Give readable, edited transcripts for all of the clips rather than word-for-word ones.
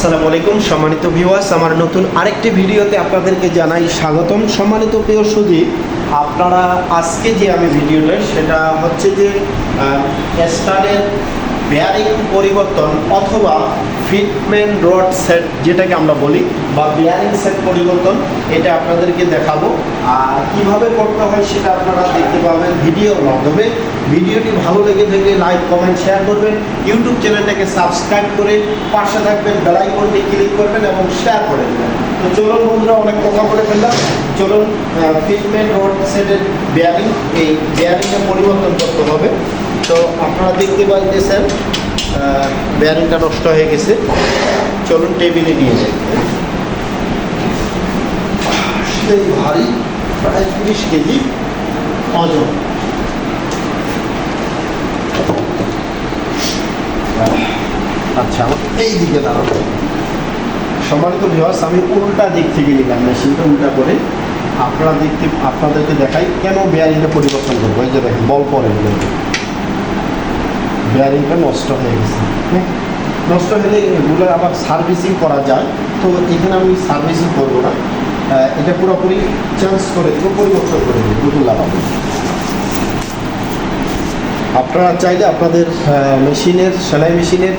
আসসালামু আলাইকুম সম্মানিত ভিউয়ার্স, আমার নতুন আরেকটি ভিডিওতে আপনাদেরকে জানাই স্বাগতম। সম্মানিত প্রিয় সুধী, আপনারা আজকে যে আমি ভিডিওটা সেটা হচ্ছে যে স্টারের বেয়ারিং পরিবর্তন অথবা ফিটমেন্ট রড সেট যেটাকে আমরা বলি বা বেয়ারিং সেট পরিবর্তন, এটা আপনাদেরকে দেখাবো। আর কীভাবে করতে হয় সেটা আপনারা দেখতে পাবেন ভিডিওর মাধ্যমে। ভিডিওটি ভালো লেগে থাকলে লাইক কমেন্ট শেয়ার করবেন, ইউটিউব চ্যানেলটাকে সাবস্ক্রাইব করে পাশে থাকবেন, বেল আইকনটি ক্লিক করবেন এবং শেয়ার করে দেবেন। তো চলুন বন্ধুরা, অনেক কথা বলে ফেললাম, চলুন ফিটমেন্ট রড সেটের বেয়ারিং, এই বেয়ারিংটা পরিবর্তন করতে হবে। তো আপনারা দেখতে পাইতেছেন বেয়ারিংটা নষ্ট হয়ে গেছে। চলুন টেবিলে নিয়ে যাই। সেই ভারী, প্রায় 30 কেজি ওজন। আচ্ছা, এই দিকে দাঁড়াবো। সম্মানিত ভিউয়ার্স, আমি উল্টা দিক থেকে নিলাম, মেশিনটা উল্টা করে আপনাদেরকে দেখাই কেন বেয়ারিংটা পরিবর্তন করবো। এই যে দেখেন, বল পরে বেয়ারিংটা নষ্ট হয়ে গেছে। নষ্ট হলে এগুলো আবার সার্ভিসিং করা যায়, তো এখানে আমি সার্ভিসিং করবো না, এটা পুরোপুরি চেঞ্জ করে দেবো, পরিবর্তন করে দেবো, নতুন লাগাবো। আপনারা চাইলে আপনাদের মেশিনের, সেলাই মেশিনের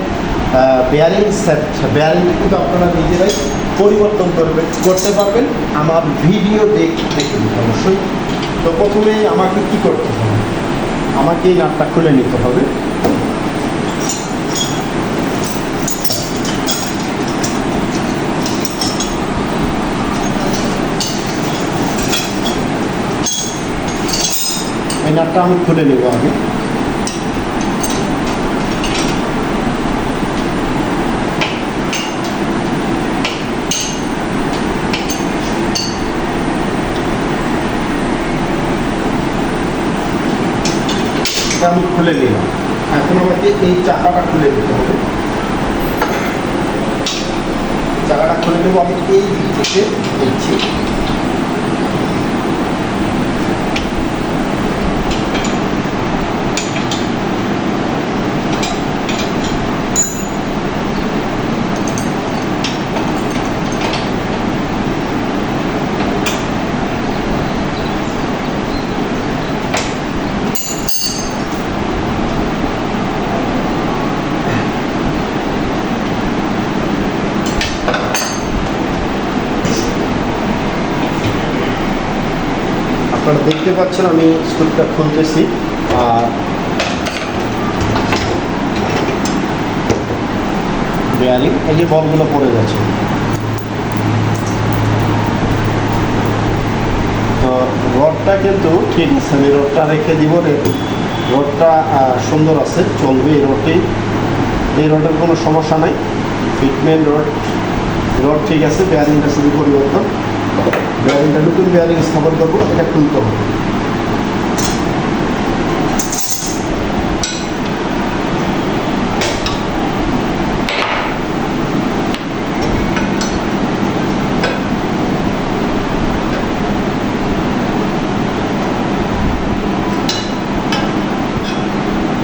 বেয়ারিং সেট, বেয়ারিং কিন্তু আপনারা নিজেরাই পরিবর্তন করতে পারবেন আমার ভিডিও দেখে অবশ্যই। তো প্রথমে আমাকে কি করতে হবে, আমাকে এই নাটটা খুলে নিতে হবে। এই নাটটা আমি খুলে নেব আগে। আমি খুলে নিলাম, এখন আমাকে এই চাকাটা খুলে দিতে হবে। চাকাটা খুলে নেবো আমি এই দিক থেকে দিচ্ছি। আপনারা দেখতে পাচ্ছেন আমি স্ক্রুটা খুলতেছি, আর বেয়ারিং এই যে বলগুলো পড়ে গেছে। তো রডটা কিন্তু ঠিক আছে, আমি রডটা রেখে দিব। রডটা সুন্দর আছে, চলবে এই রডটি, এই রডের কোনো সমস্যা নাই। ফিটমেন্ট রড ঠিক আছে, বেয়ারিংটা শুধু পরিবর্তন। বেয়ারিংটা নতুন বেয়ারিং স্থাপন করবো, এটা খুলতে হবে।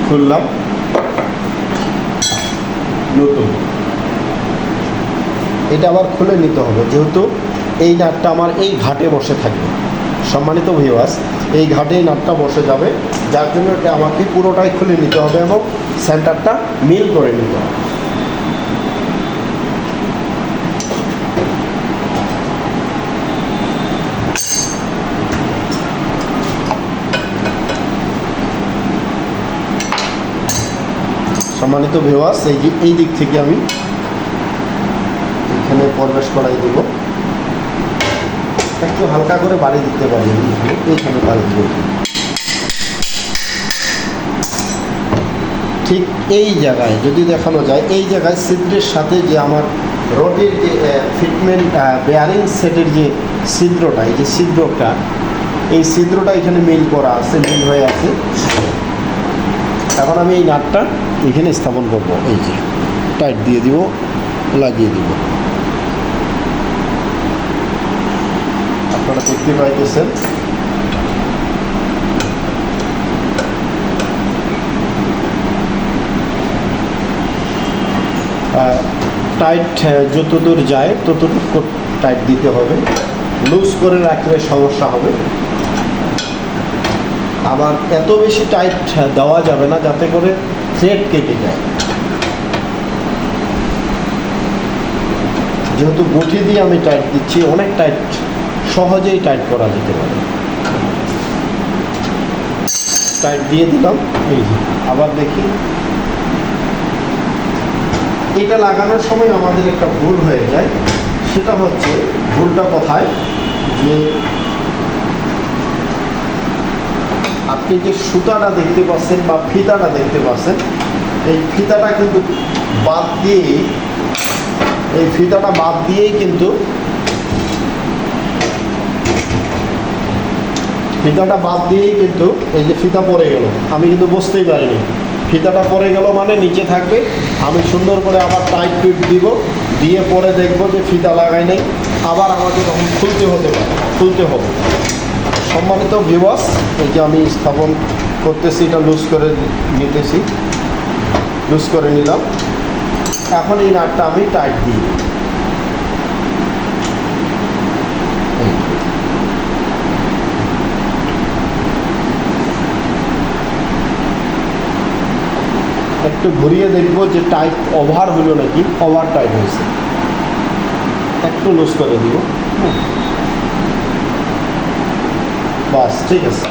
খুললাম, নতুন। এটা আবার খুলে নিতে হবে, যেহেতু এই নাটটা আমার এই ঘাটে বসে থাকবে। সম্মানিত ভিউয়ার্স, এই ঘাটে এই নাটটা বসে যাবে, যার জন্য এটা আমাকে পুরোটাই খুলে নিতে হবে এবং সেন্টারটা মিল করে নিতে হবে। সম্মানিত ভিউয়ার্স, এই দিক থেকে আমি এখানে প্রবেশ করাই দেব। একটু হালকা করে বাড়ি দিতে পারি, এইখানে বাড়ি দেব। ঠিক এই জায়গায় যদি দেখানো যায়, এই জায়গায় ছিদ্রের সাথে যে আমার রডের যে ফিটমেন্ট বেয়ারিং সেটের যে ছিদ্রটা, এই যে ছিদ্রটা, এই ছিদ্রটা এখানে মিল করা আছে, মিল হয়ে আছে। এখন আমি এই নাটটা এখানে স্থাপন করব, এই যে টাইট দিয়ে দিব, লাগিয়ে দিব। আপনারা দেখতে পাইতেছেন টাইট যতদূর যায় ততটুকু টাইট দিতে হবে, লুজ করে রাখলে সমস্যা হবে। আবার এত বেশি টাইট দেওয়া যাবে না যাতে করে থ্রেড কেটে যায়। যেহেতু বটি দিয়ে আমি টাইট দিচ্ছি, অনেক টাইট সহজেই টাইট করা যেতে পারে। টাইট দিয়ে দিলাম। এই যে আবার দেখি, এটা লাগানোর সময় আমাদের একটা ভুল হয়ে যায়। সেটা হচ্ছে, ভুলটা কোথায়, যে আপনি যে সুতাটা দেখতে পাচ্ছেন বা ফিতাটা দেখতে পাচ্ছেন, এই ফিতাটা কিন্তু বাদ দিয়েই কিন্তু এই যে ফিতা পড়ে গেল, আমি কিন্তু বুঝতেই পারিনি। ফিতাটা পড়ে গেল মানে নিচে থাকবে, আমি সুন্দর করে আবার টাইট ফিট দিব, দিয়ে পরে দেখব যে ফিতা লাগাই নাই, আবার আমাকে তখন খুলতে হবে। সম্মানিত ভিউয়ার্স, এই যে আমি স্থাপন করতেছি, এটা লুজ করে নিলাম। এখন এই নাটটা আমি টাইট দিই। একটু ঘুরিয়ে দেখবো যে টাইট ওভার হলো নাকি, ওভার টাইট হয়েছে, একটু লুজ করে দিব। বাস, ঠিক আছে।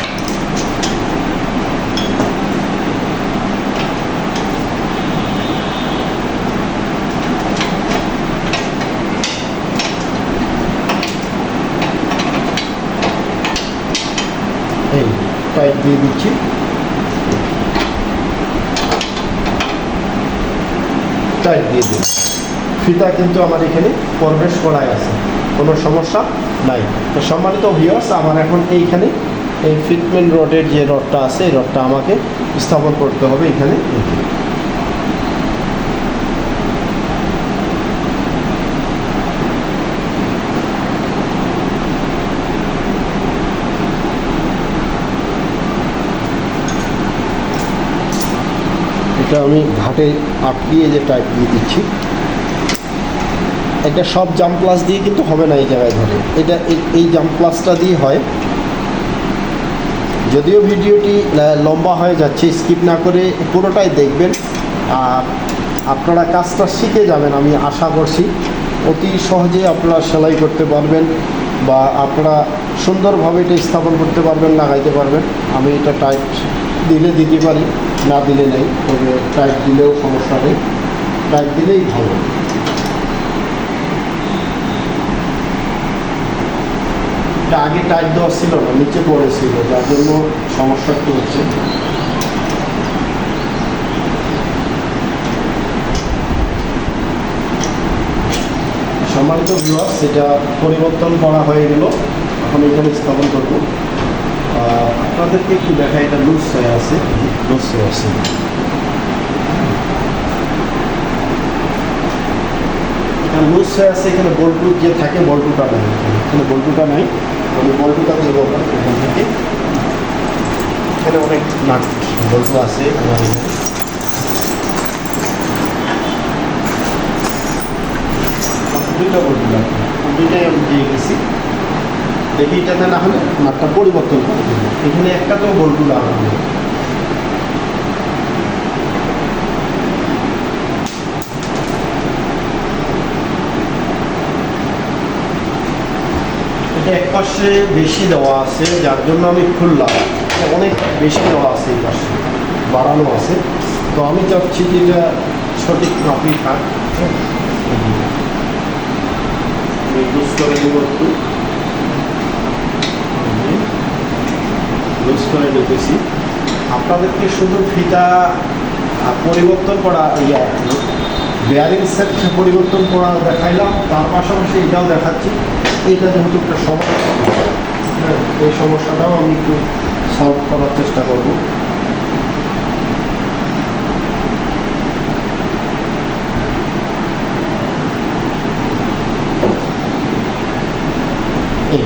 এই টাইট দিয়ে দিচ্ছি। টাইট দিয়ে দিই। ফিতা কিন্তু আমার এখানে প্রবেশ করাই আছে, কোনো সমস্যা নাই। তো সম্মানিত ভিউয়ার্স, আমার এখন এইখানে এই ফিটমেন্ট রডের যে রডটা আছে, এই রডটা আমাকে স্থাপন করতে হবে এখানে। এটা আমি ঘাটে আটকিয়ে যে টাইট দিয়ে দিচ্ছি। এটা সব জাম প্লাস দিয়ে কিন্তু হবে না এই জায়গায় ধরে, এটা এই জাম প্লাসটা দিয়ে হয়। যদিও ভিডিওটি লম্বা হয়ে যাচ্ছে, স্কিপ না করে পুরোটাই দেখবেন, আর আপনারা কাজটা শিখে যাবেন। আমি আশা করছি অতি সহজে আপনারা সেলাই করতে পারবেন, বা আপনারা সুন্দরভাবে এটা স্থাপন করতে পারবেন, লাগাইতে পারবেন। আমি এটা টাইট দিলে দিতে পারি, না দিলে নেই, তবে টাইট দিলেও সমস্যা নেই, টাইট দিলেই ভালো। এটা আগে টাইট দেওয়া ছিল না, নিচে পড়েছিল, যার জন্য সমস্যা একটু হচ্ছে। সম্মানিত ভিউয়ার্স, এটা পরিবর্তন করা হয়ে গেল, এখন এখানে স্থাপন করব। আপনাদেরকে একটু দেখা, এটা লুজ হয়ে আছে। এটা লুজ হয়ে আছে, এখানে বল্টু যে থাকে, বল্টুটা নেই, এখানে বল্টুটা নাই। আমি বল্টুটা দেবো এখান থেকে। এখানে অনেক নাট বল্টু আছে আমার এখানে। দুইটা বল্টু লাগবে, দুইটাই আমি দিয়ে গেছি। দেখি এটাতে না হলে নাটটা পরিবর্তন করে দেবো। এখানে একটা তো বল্টু লাগানো, এটা এক পাশে বেশি দেওয়া আছে, যার জন্য আমি খুললাম। অনেক বেশি দেওয়া আছে, এই পাশে বাড়ানো আছে। তো আমি চাচ্ছি যে এটা সঠিক মাপই থাক। লুজ করে দেব, একটু লুজ করে দিতেছি। আপনাদেরকে শুধু ফিতা পরিবর্তন করা, বেয়ারিং সেট পরিবর্তন করা দেখাইলাম, তার পাশাপাশি এটাও দেখাচ্ছি। এইটা যেহেতু একটা সমস্যা, এই সমস্যাটাও আমি একটু সলভ করার চেষ্টা করব। এই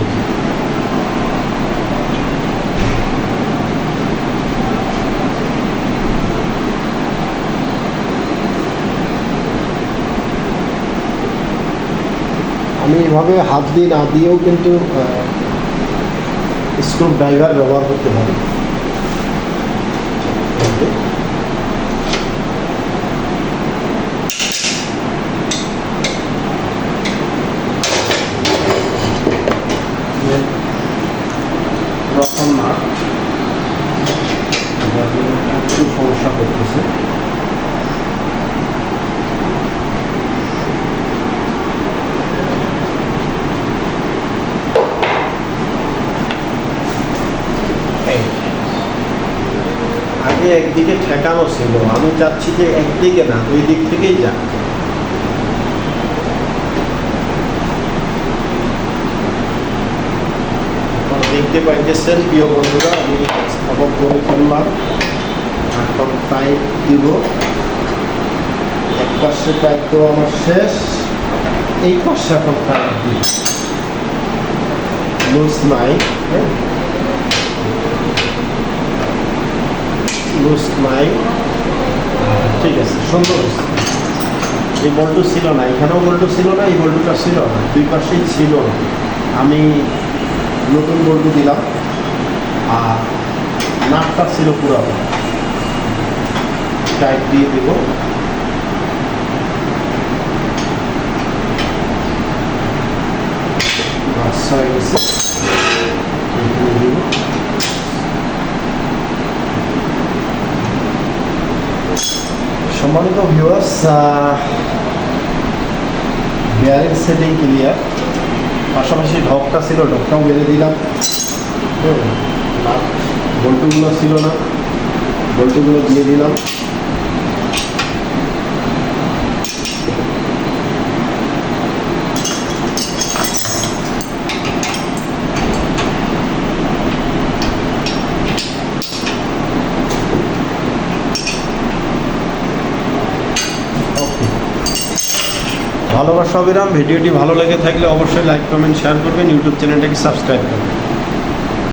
আমি এভাবে হাত দিয়ে না দিয়েও কিন্তু স্ক্রু ড্রাইভার ব্যবহার করতে পারি। প্রথম না একটু সমস্যা করতেছে। আগে একদিকে ঠেকানো ছিল, আমি চাচ্ছি যে একদিকে না দুই দিক থেকেই যা। দেখতে পাইতেছেন প্রিয় বন্ধুরা, আমি স্থাপক করে ফেললাম। এখন টাইট দিব। এক পাশে টাইট দেওয়া আমার শেষ, এই পাশে এখন টাইট দিব। লুজ নাই, লুজ নাই, ঠিক আছে, সুন্দর হয়েছে। এই বল্টু ছিল না, এখানেও বল্টু ছিল না, এই বল্টুটা ছিল না, দুই পাশেই ছিল না। আমি নতুন বল্টু দিলাম আর নাটটা ছিল পুরো, টাইট দিয়ে দেব। সম্মানিত ভিউয়ার্স, বেয়ারিং সেটিং ক্লিয়ার, পাশাপাশি ঢকটা ছিল, ঢকটাও বেঁধে দিলাম। বল্টুগুলো ছিল না, বল্টুগুলো দিয়ে দিলাম। ভালোবাসা অবিরাম। ভিডিওটি ভালো লেগে থাকলে অবশ্যই লাইক কমেন্ট শেয়ার করবেন, ইউটিউব চ্যানেলটাকে সাবস্ক্রাইব করবেন।